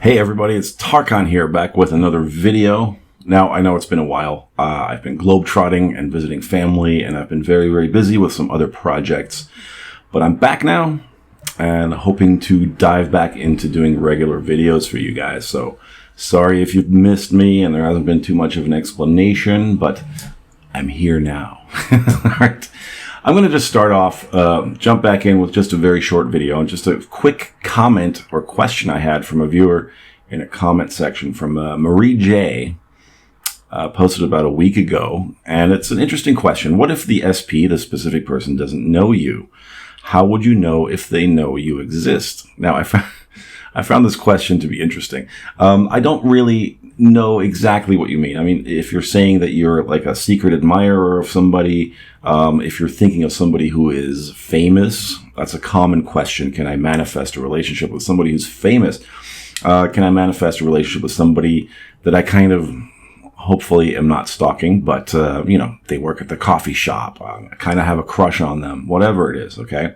Hey everybody, it's Tarkan here, back with another video. Now, I know it's been a while. I've been globetrotting and visiting family, and I've been very, very busy with some other projects. But I'm back now, and hoping to dive back into doing regular videos for you guys. So, sorry if you've missed me and there hasn't been too much of an explanation, but I'm here now. All right. I'm going to just start off, jump back in with just a very short video and just a quick comment or question I had from a viewer in a comment section from Marie J. Posted about a week ago. And it's an interesting question. What if the SP, the specific person, doesn't know you? How would you know if they know you exist? Now, I found this question to be interesting. I don't really know exactly what you mean. I mean, if you're saying that you're like a secret admirer of somebody, if you're thinking of somebody who is famous, that's a common question. Can I manifest a relationship with somebody who's famous? Can I manifest a relationship with somebody that I kind of hopefully am not stalking, but, they work at the coffee shop. I kind of have a crush on them, whatever it is. Okay.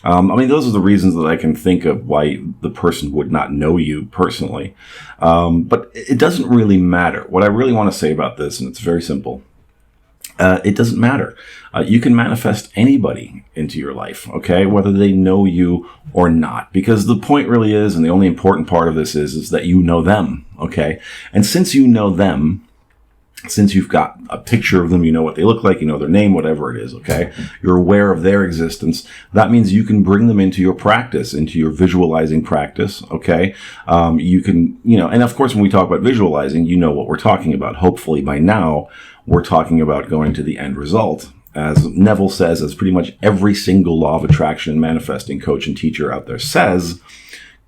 I mean, those are the reasons that I can think of why the person would not know you personally. But it doesn't really matter. What I really want to say about this, and it's very simple. It doesn't matter. You can manifest anybody into your life, okay, whether they know you or not, because the point really is, and the only important part of this is that you know them, okay? And since you know them, since you've got a picture of them, you know what they look like, you know their name, whatever it is, okay? You're aware of their existence. That means you can bring them into your practice, into your visualizing practice, okay? You can, and of course, when we talk about visualizing, you know what we're talking about. Hopefully by now, we're talking about going to the end result. As Neville says, as pretty much every single law of attraction and manifesting coach and teacher out there says,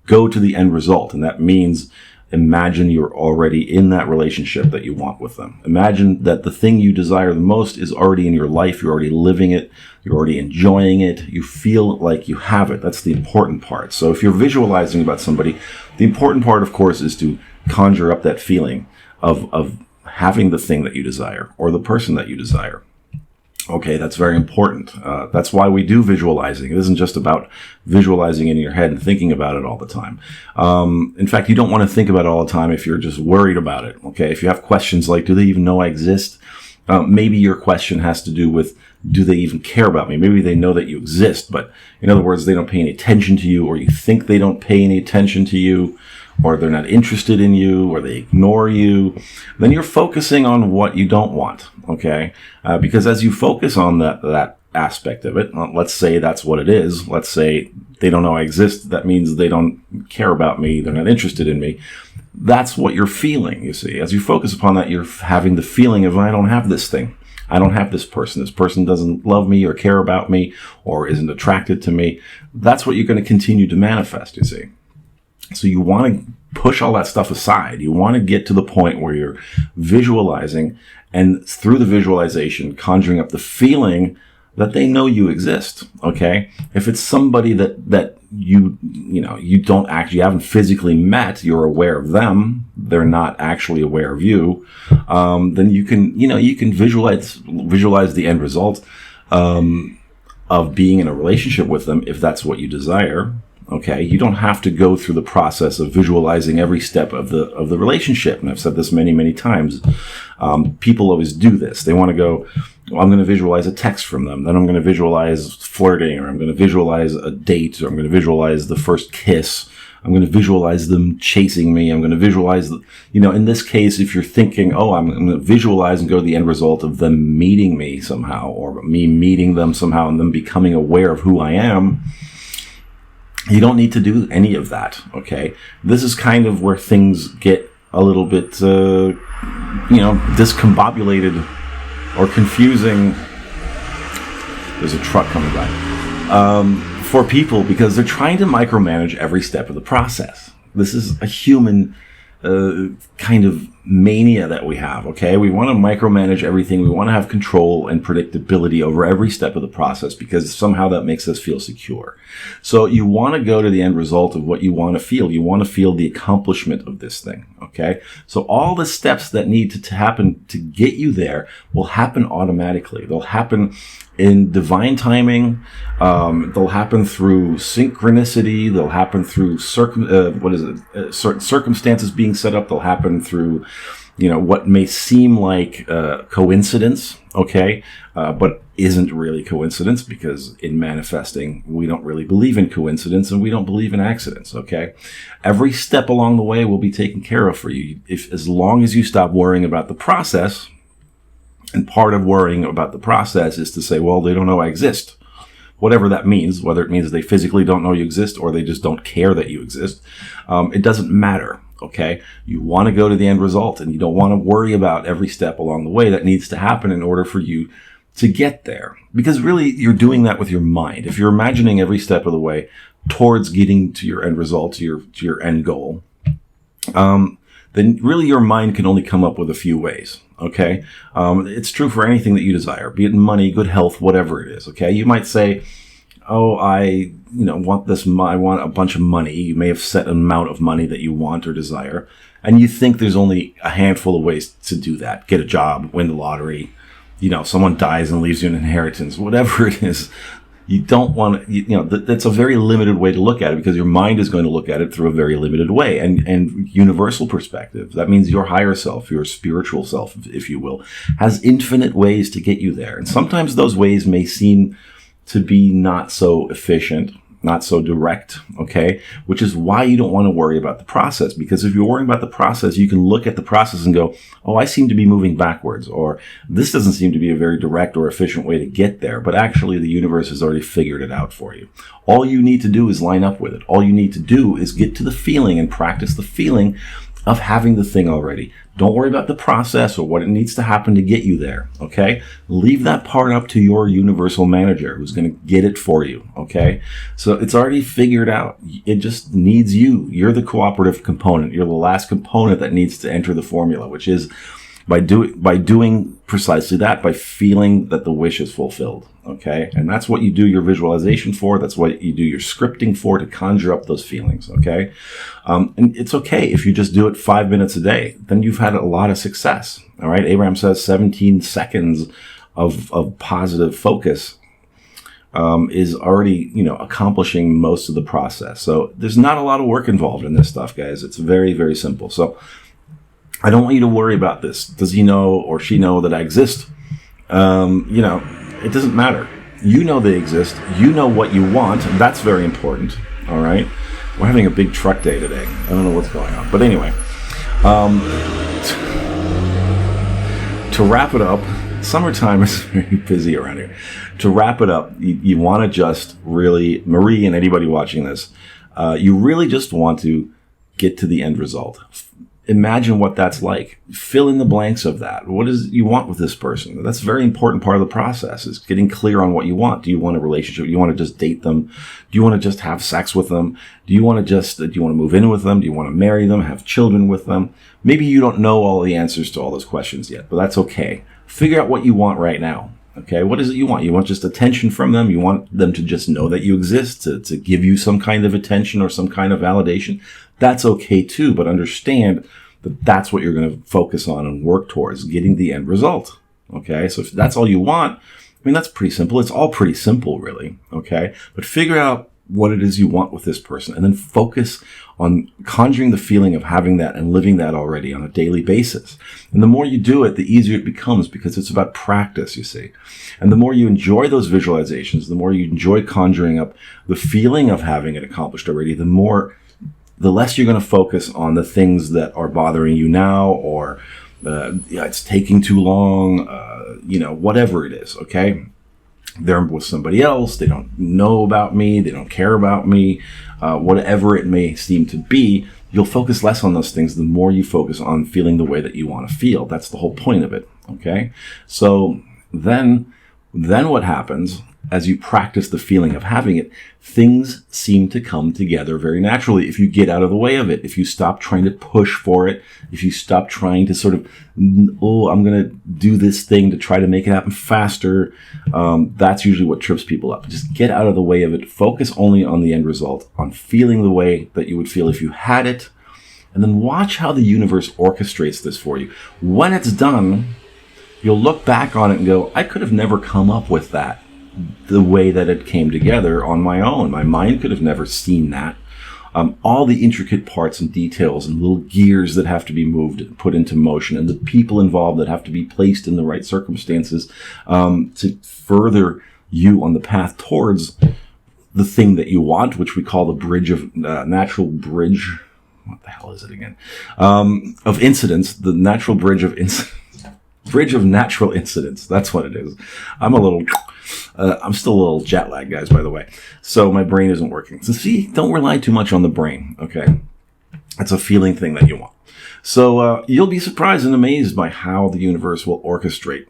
go to the end result. And that means imagine you're already in that relationship that you want with them. Imagine that the thing you desire the most is already in your life. You're already living it. You're already enjoying it. You feel like you have it. That's the important part. So if you're visualizing about somebody, the important part, of course, is to conjure up that feeling of having the thing that you desire or the person that you desire. Okay, that's very important. That's why we do visualizing. It isn't just about visualizing in your head and thinking about it all the time. In fact, you don't want to think about it all the time if you're just worried about it. Okay, if you have questions like, do they even know I exist? Maybe your question has to do with, do they even care about me? Maybe they know that you exist, but in other words, they don't pay any attention to you, or you think they don't pay any attention to you, or they're not interested in you, or they ignore you. Then you're focusing on what you don't want, okay? Because as you focus on that aspect of it, let's say that's what it is. Let's say they don't know I exist. That means they don't care about me. They're not interested in me. That's what you're feeling, you see. As you focus upon that, you're having the feeling of, I don't have this thing. I don't have this person. This person doesn't love me or care about me or isn't attracted to me. That's what you're going to continue to manifest, you see. So you want to push all that stuff aside. You want to get to the point where you're visualizing, and through the visualization, conjuring up the feeling that they know you exist. Okay. If it's somebody that you haven't physically met, you're aware of them, they're not actually aware of you, then you can visualize the end result, of being in a relationship with them if that's what you desire. Okay, you don't have to go through the process of visualizing every step of the relationship. And I've said this many, many times. People always do this. They want to go, I'm going to visualize a text from them. Then I'm going to visualize flirting, or I'm going to visualize a date, or I'm going to visualize the first kiss. I'm going to visualize them chasing me. I'm going to visualize, in this case, if you're thinking, I'm going to visualize and go to the end result of them meeting me somehow, or me meeting them somehow, and them becoming aware of who I am. You don't need to do any of that, okay? This is kind of where things get a little bit, discombobulated or confusing. There's a truck coming by. For people, because they're trying to micromanage every step of the process. This is a human kind of mania that we have, okay? We want to micromanage everything. We want to have control and predictability over every step of the process because somehow that makes us feel secure. So you want to go to the end result of what you want to feel. You want to feel the accomplishment of this thing, okay? So all the steps that need to happen to get you there will happen automatically. They'll happen in divine timing. They'll happen through synchronicity. They'll happen through certain circumstances being set up. They'll happen through, what may seem like coincidence, okay, but isn't really coincidence, because in manifesting, we don't really believe in coincidence and we don't believe in accidents, okay? Every step along the way will be taken care of for you as long as you stop worrying about the process. And part of worrying about the process is to say, well, they don't know I exist. Whatever that means, whether it means they physically don't know you exist or they just don't care that you exist, it doesn't matter, okay? You want to go to the end result, and you don't want to worry about every step along the way that needs to happen in order for you to get there. Because really, you're doing that with your mind. If you're imagining every step of the way towards getting to your end result, to your end goal, then really your mind can only come up with a few ways, okay? It's true for anything that you desire, be it money, good health, whatever it is, okay? You might say, oh, I want this, I want a bunch of money. You may have set an amount of money that you want or desire, and you think there's only a handful of ways to do that. Get a job, win the lottery, someone dies and leaves you an inheritance, whatever it is. You don't want to, that's a very limited way to look at it, because your mind is going to look at it through a very limited way and universal perspective. That means your higher self, your spiritual self, if you will, has infinite ways to get you there. And sometimes those ways may seem to be not so efficient, not so direct, okay? Which is why you don't want to worry about the process, because if you're worrying about the process, you can look at the process and go, oh, I seem to be moving backwards, or this doesn't seem to be a very direct or efficient way to get there, but actually the universe has already figured it out for you. All you need to do is line up with it. All you need to do is get to the feeling and practice the feeling of having the thing already. Don't worry about the process or what it needs to happen to get you there, okay? Leave that part up to your universal manager who's going to get it for you, okay? So it's already figured out. It just needs you. You're the cooperative component. You're the last component that needs to enter the formula, which is by doing precisely that, by feeling that the wish is fulfilled, okay? And that's what you do your visualization for. That's what you do your scripting for, to conjure up those feelings, okay? And it's okay if you just do it 5 minutes a day. Then you've had a lot of success, all right? Abraham says 17 seconds of positive focus is already, accomplishing most of the process. So there's not a lot of work involved in this stuff, guys. It's very, very simple. So I don't want you to worry about this. Does he know or she know that I exist? It doesn't matter. You know they exist. You know what you want. And that's very important. All right. We're having a big truck day today. I don't know what's going on. But anyway, to wrap it up, summertime is very busy around here. To wrap it up, you want to just really, Marie and anybody watching this, you really just want to get to the end result. Imagine what that's like. Fill in the blanks of that. What is it you want with this person? That's a very important part of the process, is getting clear on what you want. Do you want a relationship? Do you want to just date them? Do you want to just have sex with them? Do you want to move in with them? Do you want to marry them, have children with them? Maybe you don't know all the answers to all those questions yet, but that's okay. Figure out what you want right now. Okay, what is it you want? You want just attention from them? You want them to just know that you exist, to give you some kind of attention or some kind of validation? That's okay too, but understand that that's what you're going to focus on and work towards, getting the end result. Okay, so if that's all you want, that's pretty simple. It's all pretty simple, really. Okay, but figure out what it is you want with this person, and then focus on conjuring the feeling of having that and living that already on a daily basis. And the more you do it, the easier it becomes, because it's about practice, you see. And the more you enjoy those visualizations, the more you enjoy conjuring up the feeling of having it accomplished already, the less you're going to focus on the things that are bothering you now, or it's taking too long, whatever it is, okay? They're with somebody else, they don't know about me, they don't care about me, whatever it may seem to be, you'll focus less on those things the more you focus on feeling the way that you want to feel. That's the whole point of it, okay? So then what happens as you practice the feeling of having it, things seem to come together very naturally if you get out of the way of it, if you stop trying to push for it, if you stop trying to sort of, oh, I'm going to do this thing to try to make it happen faster. That's usually what trips people up. Just get out of the way of it. Focus only on the end result, on feeling the way that you would feel if you had it, and then watch how the universe orchestrates this for you. When it's done, you'll look back on it and go, I could have never come up with that the way that it came together on my own. My mind could have never seen that. All the intricate parts and details and little gears that have to be moved and put into motion, and the people involved that have to be placed in the right circumstances to further you on the path towards the thing that you want, which we call the bridge of natural bridge. What the hell is it again? Of incidents, the natural bridge of incidents. Bridge of natural incidents. That's what it is. I'm still a little jet lagged, guys, by the way. So my brain isn't working. So see, don't rely too much on the brain, okay? It's a feeling thing that you want. So you'll be surprised and amazed by how the universe will orchestrate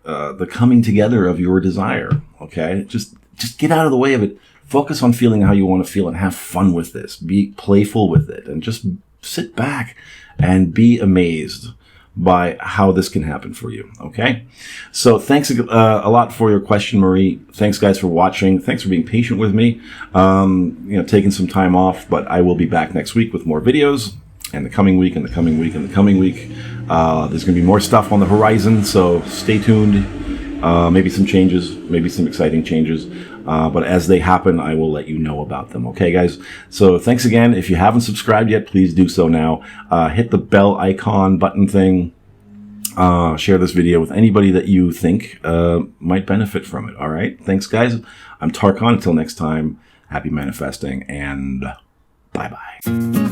the coming together of your desire, okay? Just get out of the way of it. Focus on feeling how you want to feel and have fun with this. Be playful with it and just sit back and be amazed by how this can happen for you. Okay. So thanks a lot for your question, Marie. Thanks guys for watching. Thanks for being patient with me. Taking some time off, but I will be back next week with more videos, and the coming week and the coming week and the coming week. There's going to be more stuff on the horizon. So stay tuned. Maybe some changes, maybe some exciting changes. But as they happen, I will let you know about them. Okay, guys? So thanks again. If you haven't subscribed yet, please do so now. Hit the bell icon button thing. Share this video with anybody that you think might benefit from it. All right? Thanks, guys. I'm 𝗏𝗏. Until next time, happy manifesting, and bye-bye.